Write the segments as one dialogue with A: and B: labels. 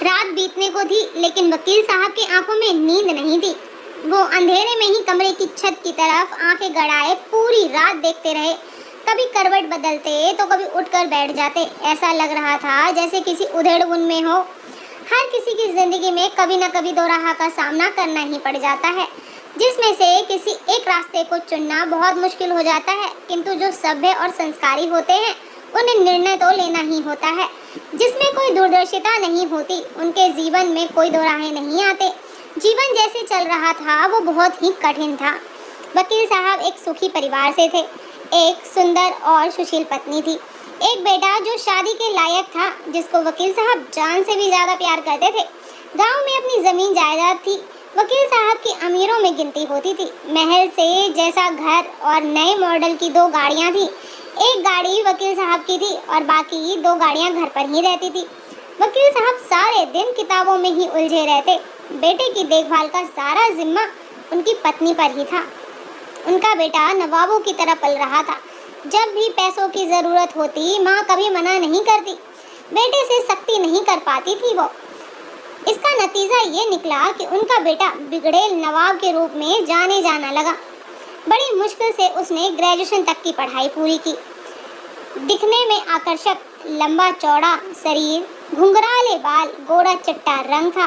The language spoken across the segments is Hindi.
A: रात बीतने को थी, लेकिन वकील साहब की आंखों में नींद नहीं थी। वो अंधेरे में ही कमरे की छत की तरफ आंखें गड़ाए पूरी रात देखते रहे। कभी करवट बदलते तो कभी उठकर बैठ जाते। ऐसा लग रहा था जैसे किसी उधेड़बुन में हो। हर किसी की जिंदगी में कभी न कभी दो राह का सामना करना ही पड़ जाता है, जिसमें से किसी एक रास्ते को चुनना बहुत मुश्किल हो जाता है। किंतु जो सभ्य और संस्कारी होते हैं, उन्हें निर्णय तो लेना ही होता है। जिसमें कोई दूरदर्शिता नहीं होती, उनके जीवन में कोई दो राहें नहीं आते। जीवन जैसे चल रहा था वो बहुत ही कठिन था। वकील साहब एक सुखी परिवार से थे। एक सुंदर और सुशील पत्नी थी। एक बेटा जो शादी के लायक था, जिसको वकील साहब जान से भी ज्यादा प्यार करते थे। गांव में अपनी जमीन जायदाद थी। वकील साहब की अमीरों में गिनती होती थी। महल से जैसा घर और नए मॉडल की 2 गाड़ियां थी। एक गाड़ी वकील साहब की थी और बाकी 2 गाड़ियां घर पर ही रहती थी। वकील साहब सारे दिन किताबों में ही उलझे रहते। बेटे की देखभाल का सारा जिम्मा उनकी पत्नी पर ही था। उनका बेटा नवाबों की तरह पल रहा था। जब भी पैसों की जरूरत होती, माँ कभी मना नहीं करती। बेटे से सख्ती नहीं कर पाती थी वो। इसका नतीजा ये निकला कि उनका बेटा बिगड़ेल नवाब के रूप में जाने जाना लगा। बड़ी मुश्किल से उसने ग्रेजुएशन तक की पढ़ाई पूरी की। दिखने में आकर्षक, लंबा चौड़ा शरीर, घुंघराले बाल, गोरा चिट्टा रंग था।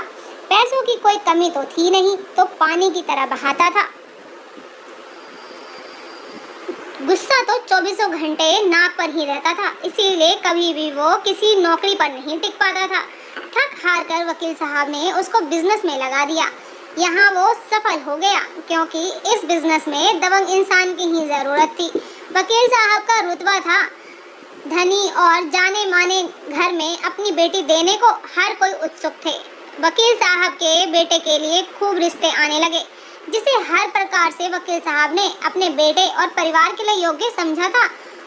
A: पैसों की कोई कमी तो थी नहीं, तो पानी की तरह बहाता था। गुस्सा तो 24 घंटे नाक पर ही रहता था, इसीलिए कभी भी वो किसी नौकरी पर नहीं टिक पाता था। थक हार कर वकील साहब ने उसको बिजनेस में लगा दिया। यहाँ वो सफल हो गया, क्योंकि इस बिजनेस में दबंग इंसान की ही जरूरत थी। वकील साहब का रुतबा था। धनी और जाने माने घर में अपनी बेटी देने को हर कोई उत्सुक थे। वकील साहब के बेटे के लिए खूब रिश्ते आने लगे, जिसे हर प्रकार से वकील साहब ने अपने बेटे और परिवार के लिए योग्य समझा था।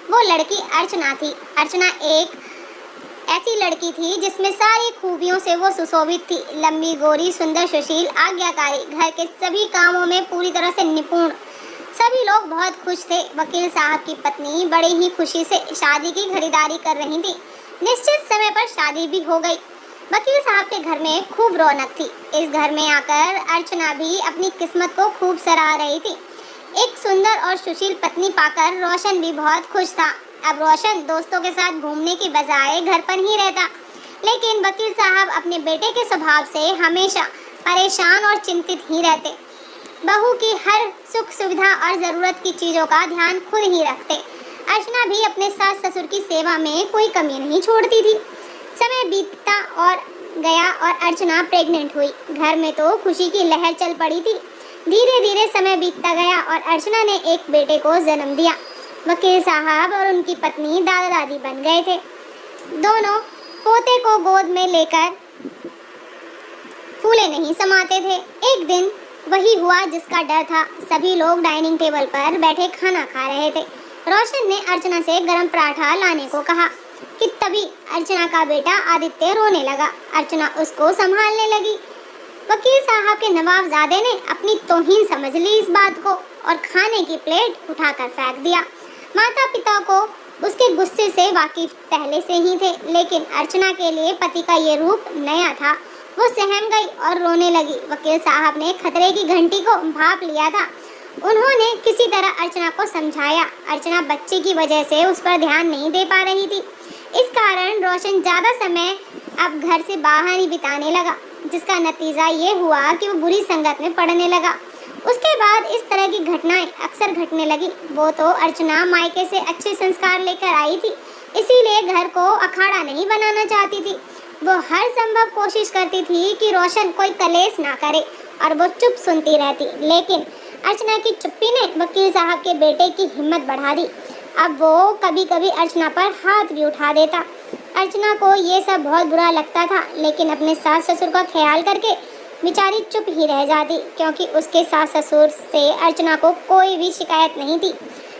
A: वो लड़की अर्चना थी। अर्चना एक ऐसी लड़की थी जिसमें सारी खूबियों से वो सुशोभित थी। लंबी, गोरी, सुंदर, सुशील, आज्ञाकारी, घर के सभी कामों में पूरी तरह से निपुण। सभी लोग बहुत खुश थे। वकील साहब की पत्नी बड़ी ही खुशी से शादी की खरीदारी कर रही थी। निश्चित समय पर शादी भी हो गई। वकील साहब के घर में खूब रौनक थी। इस घर में आकर अर्चना भी अपनी किस्मत को खूब सराह रही थी। एक सुंदर और सुशील पत्नी पाकर रोशन भी बहुत खुश था। अब रोशन दोस्तों के साथ घूमने की बजाय घर पर ही रहता, लेकिन वकील साहब अपने बेटे के स्वभाव से हमेशा परेशान और चिंतित ही रहते। बहू की हर सुख सुविधा और ज़रूरत की चीज़ों का ध्यान खुद ही रखते। अर्चना भी अपने सास ससुर की सेवा में कोई कमी नहीं छोड़ती थी। समय बीतता और गया और अर्चना प्रेग्नेंट हुई। घर में तो खुशी की लहर चल पड़ी थी। धीरे धीरे समय बीतता गया और अर्चना ने एक बेटे को जन्म दिया। वकील साहब और उनकी पत्नी दादा दादी बन गए थे। दोनों पोते को गोद में लेकर फूले नहीं समाते थे। एक दिन वही हुआ जिसका डर था। सभी लोग डाइनिंग टेबल पर बैठे खाना खा रहे थे। रोशन ने अर्चना से गरम पराठा लाने को कहा कि तभी अर्चना का बेटा आदित्य रोने लगा। अर्चना उसको संभालने लगी। वकील साहब के नवाबजादे ने अपनी तौहीन समझ ली इस बात को और खाने की प्लेट उठाकर फेंक दिया। माता पिता को उसके गुस्से से वाकिफ पहले से ही थे, लेकिन अर्चना के लिए पति का ये रूप नया था। वो सहम गई और रोने लगी। वकील साहब ने खतरे की घंटी को भांप लिया था। उन्होंने किसी तरह अर्चना को समझाया। अर्चना बच्चे की वजह से उस पर ध्यान नहीं दे पा रही थी। इस कारण रोशन ज़्यादा समय अब घर से बाहर ही बिताने लगा, जिसका नतीजा ये हुआ कि वो बुरी संगत में पड़ने लगा। उसके बाद इस तरह की घटनाएं अक्सर घटने लगी। वो तो अर्चना मायके से अच्छे संस्कार लेकर आई थी, इसीलिए घर को अखाड़ा नहीं बनाना चाहती थी। वो हर संभव कोशिश करती थी कि रोशन कोई कलेश ना करे और वो चुप सुनती रहती, लेकिन अर्चना की चुप्पी ने वकील साहब के बेटे की हिम्मत बढ़ा दी। अब वो कभी कभी अर्चना पर हाथ भी उठा देता। अर्चना को ये सब बहुत बुरा लगता था, लेकिन अपने सास ससुर का ख्याल करके बेचारी चुप ही रह जाती, क्योंकि उसके सास ससुर से अर्चना को कोई भी शिकायत नहीं थी।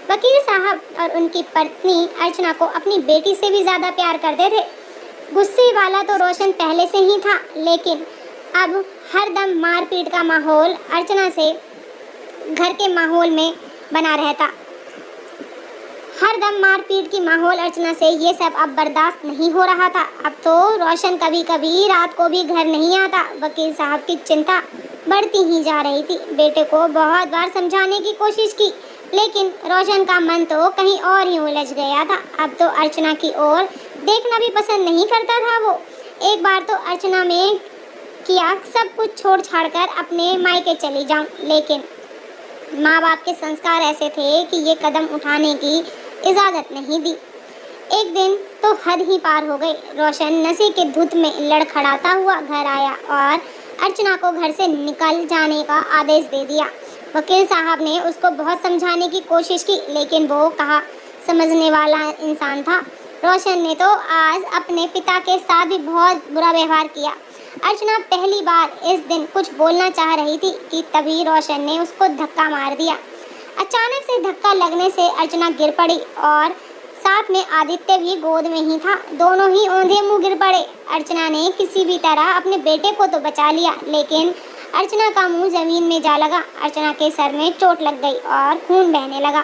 A: वकील साहब और उनकी पत्नी अर्चना को अपनी बेटी से भी ज़्यादा प्यार करते थे। गुस्से वाला तो रोशन पहले से ही था, लेकिन अब हर दम मारपीट का माहौल अर्चना से घर के माहौल में बना रहता। हरदम मारपीट की माहौल अर्चना से ये सब अब बर्दाश्त नहीं हो रहा था। अब तो रोशन कभी कभी रात को भी घर नहीं आता। वकील साहब की चिंता बढ़ती ही जा रही थी। बेटे को बहुत बार समझाने की कोशिश की, लेकिन रोशन का मन तो कहीं और ही उलझ गया था। अब तो अर्चना की ओर देखना भी पसंद नहीं करता था वो। एक बार तो अर्चना में किया सब कुछ छोड़ छाड़ कर अपने मायके चली जाऊं, लेकिन माँ बाप के संस्कार ऐसे थे कि ये कदम उठाने की इजाज़त नहीं दी। एक दिन तो हद ही पार हो गई। रोशन नशे के धुत में लड़खड़ाता हुआ घर आया और अर्चना को घर से निकल जाने का आदेश दे दिया। वकील साहब ने उसको बहुत समझाने की कोशिश की, लेकिन वो कहा समझने वाला इंसान था। रोशन ने तो आज अपने पिता के साथ भी बहुत बुरा व्यवहार किया। अर्चना पहली बार इस दिन कुछ बोलना चाह रही थी कि तभी रोशन ने उसको धक्का मार दिया। अचानक से धक्का लगने से अर्चना गिर पड़ी और साथ में आदित्य भी गोद में ही था। दोनों ही औंधे मुंह गिर पड़े। अर्चना ने किसी भी तरह अपने बेटे को तो बचा लिया, लेकिन अर्चना का मुंह जमीन में जा लगा। अर्चना के सर में चोट लग गई और खून बहने लगा।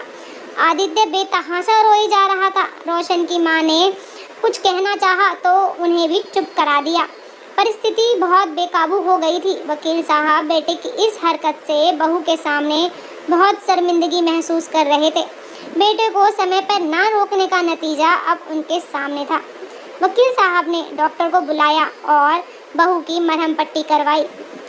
A: आदित्य बेतहाशा रोए जा रहा था। रोशन की माँ ने कुछ कहना चाहा तो उन्हें भी चुप करा दिया। परिस्थिति बहुत बेकाबू हो गई थी। वकील साहब बेटे की इस हरकत से बहू के सामने बहुत शर्मिंदगी महसूस कर रहे थे। बेटे को समय पर ना रोकने का नतीजा अब उनके सामने था। वकील साहब ने डॉक्टर को बुलाया और बहू की मरहम पट्टी करवाई।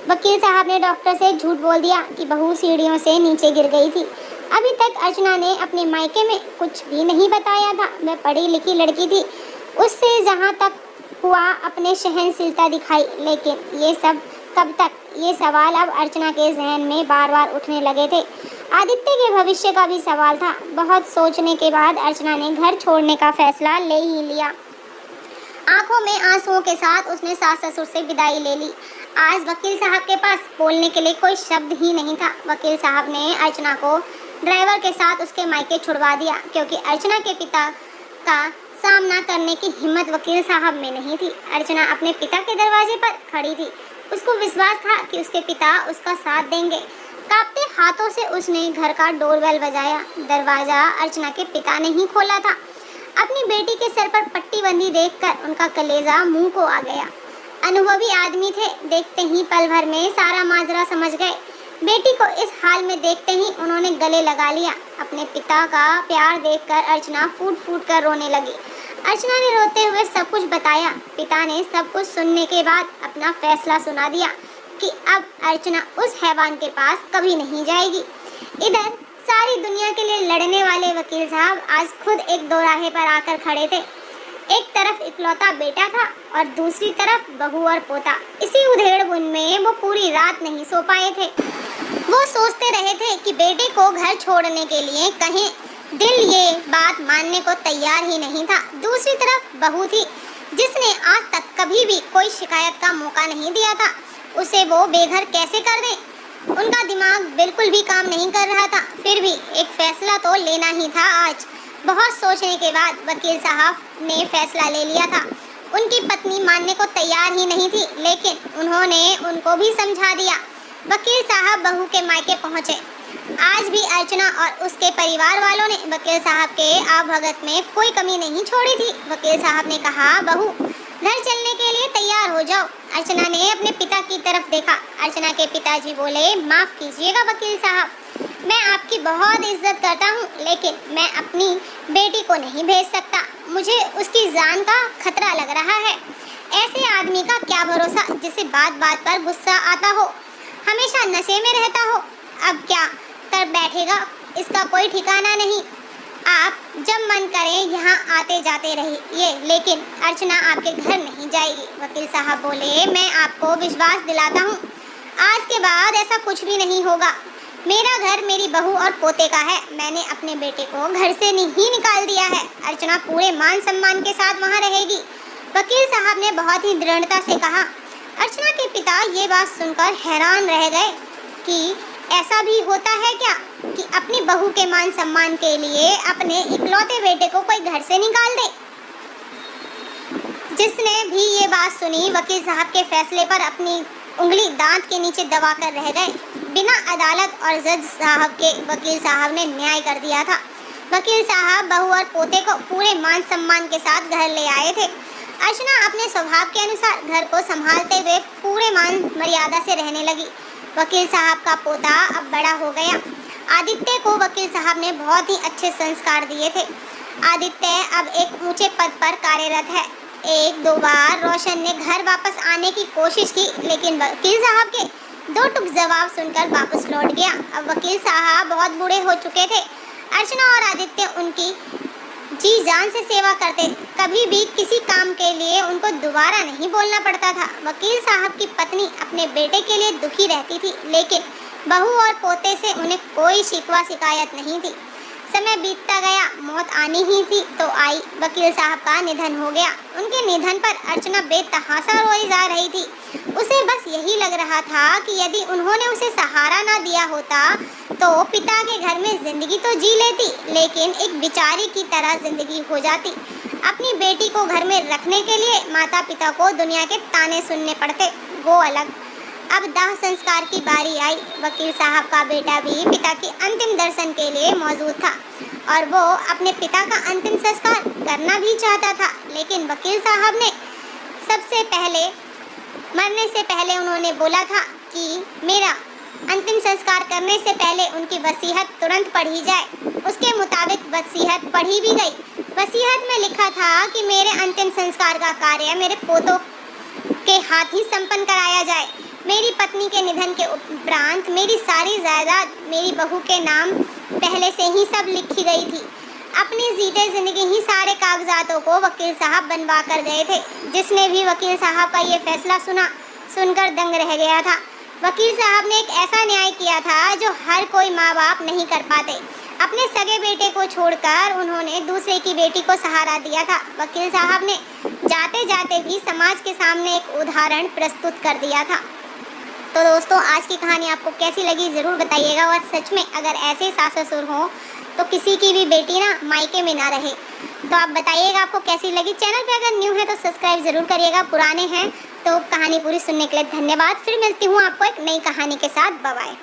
A: वकील साहब ने डॉक्टर से झूठ बोल दिया कि बहू सीढ़ियों से नीचे गिर गई थी। अभी तक अर्चना ने अपने मायके में कुछ भी नहीं बताया था। वह पढ़ी लिखी लड़की थी। उससे जहाँ तक हुआ अपने सहनशीलता दिखाई, लेकिन ये सब कब तक? ये सवाल अब अर्चना के जहन में बार बार उठने लगे थे। आदित्य के भविष्य का भी सवाल था। बहुत सोचने के बाद अर्चना ने घर छोड़ने का फैसला ले ही लिया। आंखों में आंसुओं के साथ उसने सास ससुर से विदाई ले ली। आज वकील साहब के पास बोलने के लिए कोई शब्द ही नहीं था। वकील साहब ने अर्चना को ड्राइवर के साथ उसके मायके छुड़वा दिया, क्योंकि अर्चना के पिता का सामना करने की हिम्मत वकील साहब में नहीं थी। अर्चना अपने पिता के दरवाजे पर खड़ी थी। उसको विश्वास था कि उसके पिता उसका साथ देंगे। कांपते हाथों से उसने घर का डोरबेल बजाया। दरवाज़ा अर्चना के पिता ने ही खोला था। अपनी बेटी के सर पर पट्टी बंधी देखकर उनका कलेजा मुंह को आ गया। अनुभवी आदमी थे, देखते ही पल भर में सारा माजरा समझ गए। बेटी को इस हाल में देखते ही उन्होंने गले लगा लिया। अपने पिता का प्यार देखकर अर्चना फूट फूट कर रोने लगी। अर्चना ने रोते हुए सब कुछ बताया। पिता ने सब कुछ सुनने के बाद अपना फैसला सुना दिया कि अब अर्चना उस हैवान के पास कभी नहीं जाएगी। इधर सारी दुनिया के लिए लड़ने वाले वकील साहब आज खुद एक दोराहे पर आकर खड़े थे। एक तरफ इकलौता बेटा था और दूसरी तरफ बहू और पोता। इसी उधेड़-बुन में वो पूरी रात नहीं सो पाए थे। वो सोचते रहे थे कि बेटे को घर छोड़ने के लिए कहें, दिल ये बात मानने को तैयार ही नहीं था। दूसरी तरफ बहू थी जिसने आज तक कभी भी कोई शिकायत का मौका नहीं दिया था। उसे वो बेघर कैसे कर दें? उनका दिमाग बिल्कुल भी काम नहीं कर रहा था। फिर भी एक फैसला तो लेना ही था आज। बहुत सोचने के बाद वकील साहब ने फैसला ले लिया था। उनकी पत्नी मानने को तैयार ही नहीं थी, लेकिन उन्होंने उनको भी समझा दिया। वकील साहब बहू के मायके पहुंचे। आज भी अर्चना और उसके परिवार वालों ने वकील साहब के आवभगत में कोई कमी नहीं छोड़ी थी। वकील साहब ने कहा, बहू घर चलने के लिए तैयार हो जाओ। अर्चना ने अपने पिता की तरफ देखा। अर्चना के पिताजी बोले, माफ़ कीजिएगा वकील साहब, मैं आपकी बहुत इज्जत करता हूँ, लेकिन मैं अपनी बेटी को नहीं भेज सकता। मुझे उसकी जान का खतरा लग रहा है। ऐसे आदमी का क्या भरोसा जिसे बात बात पर गुस्सा आता हो, हमेशा नशे में रहता हो। अब क्या कर बैठेगा इसका कोई ठिकाना नहीं। आप जब मन करें यहाँ आते जाते रहिए, लेकिन अर्चना आपके घर नहीं जाएगी। वकील साहब बोले, मैं आपको विश्वास दिलाता हूँ, आज के बाद ऐसा कुछ भी नहीं होगा। मेरा घर मेरी बहू और पोते का है। मैंने अपने बेटे को घर से नहीं निकाल दिया है। अर्चना पूरे मान सम्मान के साथ वहाँ रहेगी। वकील साहब ने बहुत ही दृढ़ता से कहा। अर्चना के पिता ये बात सुनकर हैरान रह गए कि ऐसा भी होता है क्या कि अपनी बहू के मान सम्मान के लिए अपने इकलौते बेटे को कोई घर से निकाल दे। जिसने भी ये बात सुनी, वकील साहब के फैसले पर अपनी उंगली दांत के नीचे दबाकर रह गए। बिना अदालत और जज साहब के वकील साहब ने न्याय कर दिया था। वकील साहब बहू और पोते को पूरे मान सम्मान के साथ घर ले आए थे। अर्चना अपने स्वभाव के अनुसार घर को संभालते हुए पूरे मान मर्यादा से रहने लगी। वकील साहब का पोता अब बड़ा हो गया। आदित्य को वकील साहब ने बहुत ही अच्छे संस्कार दिए थे। आदित्य अब एक ऊंचे पद पर कार्यरत है। एक दो बार रोशन ने घर वापस आने की कोशिश की, लेकिन वकील साहब के दो टुक जवाब सुनकर वापस लौट गया। अब वकील साहब बहुत बूढ़े हो चुके थे। अर्चना और आदित्य उनकी जी जान से सेवा करते। कभी भी किसी काम के लिए उनको दोबारा नहीं बोलना पड़ता था। वकील साहब की पत्नी अपने बेटे के लिए दुखी रहती थी, लेकिन बहू और पोते से उन्हें कोई शिकवा शिकायत नहीं थी। समय बीतता गया, मौत आनी ही थी तो आई। वकील साहब का निधन हो गया। उनके निधन पर अर्चना बेतहाशा रोई जा रही थी। उसे बस यही लग रहा था कि यदि उन्होंने उसे सहारा ना दिया होता तो पिता के घर में जिंदगी तो जी लेती, लेकिन एक बिचारी की तरह जिंदगी हो जाती। अपनी बेटी को घर में रखने के लिए माता पिता को दुनिया के ताने सुनने पड़ते, वो अलग। अब दाह संस्कार की बारी आई। वकील साहब का बेटा भी पिता के अंतिम दर्शन के लिए मौजूद था और वो अपने पिता का अंतिम संस्कार करना भी चाहता था, लेकिन वकील साहब ने सबसे पहले मरने से पहले उन्होंने बोला था कि मेरा अंतिम संस्कार करने से पहले उनकी वसीयत तुरंत पढ़ी जाए। उसके मुताबिक वसीयत पढ़ी भी गई। वसीयत में लिखा था कि मेरे अंतिम संस्कार का कार्य मेरे पोतों के हाथ ही संपन्न कराया जाए। मेरी पत्नी के निधन के उपरांत मेरी सारी जायदाद मेरी बहू के नाम पहले से ही सब लिखी गई थी। अपनी जीते जिंदगी ही सारे कागजातों को वकील साहब बनवा कर गए थे। जिसने भी वकील साहब का ये फैसला सुनकर दंग रह गया था। वकील साहब ने एक ऐसा न्याय किया था जो हर कोई माँ बाप नहीं कर पाते। अपने सगे बेटे को छोड़कर उन्होंने दूसरे की बेटी को सहारा दिया था। वकील साहब ने जाते जाते भी समाज के सामने एक उदाहरण प्रस्तुत कर दिया था। तो दोस्तों, आज की कहानी आपको कैसी लगी ज़रूर बताइएगा। और सच में अगर ऐसे सास ससुर हों तो किसी की भी बेटी ना मायके में ना रहे। तो आप बताइएगा आपको कैसी लगी। चैनल पे अगर न्यू है तो सब्सक्राइब ज़रूर करिएगा। पुराने हैं तो कहानी पूरी सुनने के लिए धन्यवाद। फिर मिलती हूँ आपको एक नई कहानी के साथ। Bye bye.